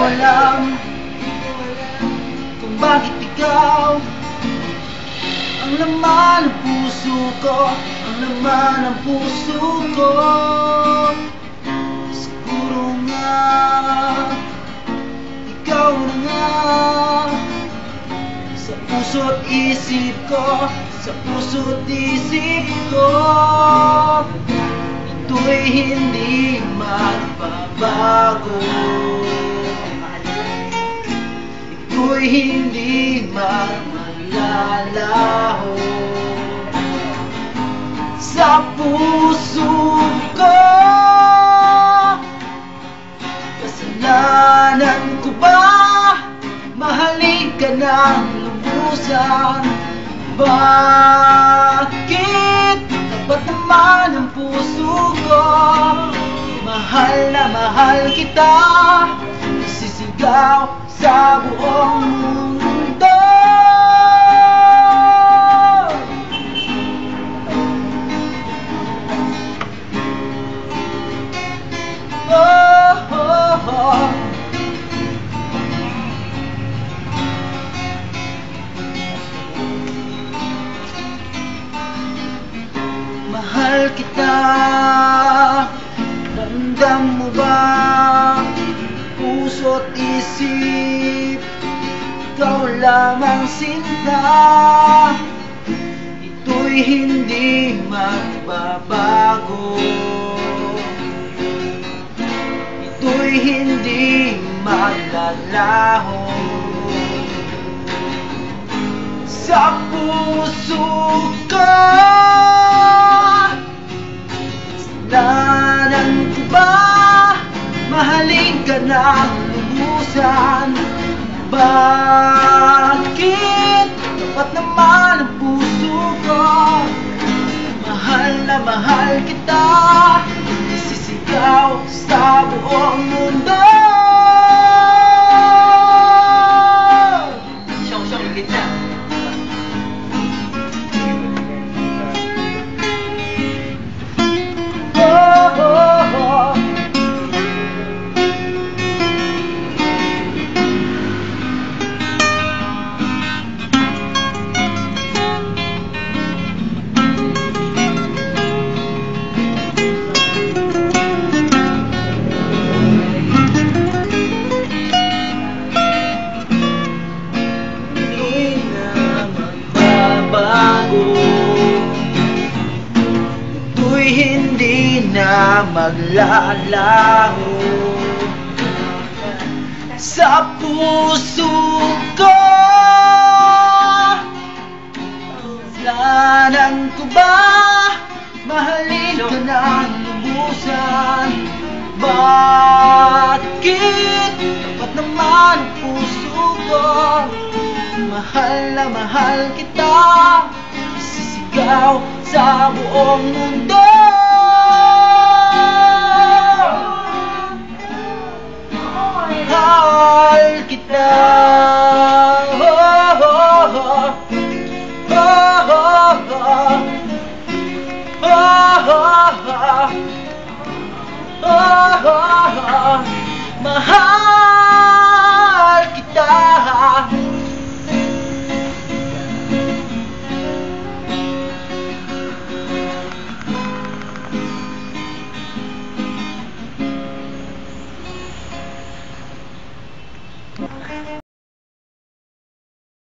alam kung bakit ikaw ang laman ng puso ko, ang laman ng puso ko. Siguro nga ikaw na nga sa puso't isip ko, sa puso't isip ko. Ito'y hindi magbabago, ito'y hindi maglalaho sa puso ko. Kasalanan ko ba mahalin ka ng lubusan? Bakit dapat naman ang puso ko? Mahal na mahal kita, sisigaw sa buong mundo. Oh, oh, oh. Mahal kita, ramdam mo ba? Puso't isip, ikaw lamang sinta. Ito'y hindi magbabago, ito'y hindi maglalaho sa puso ko. Kasalanan ko ba mahalin ka ng lubusan? Bakit dapat naman ang puso ko? Mahal na mahal kita, isisigaw sa buong mundo. Siyong ulit na. Ito'y hindi na maglalaho sa puso ko. Kasalanan ko ba mahalin ka ng lubusan? Bakit dapat naman ang puso ko? Mahal na mahal kita, isisigaw sa buong mundo. Mahal kita.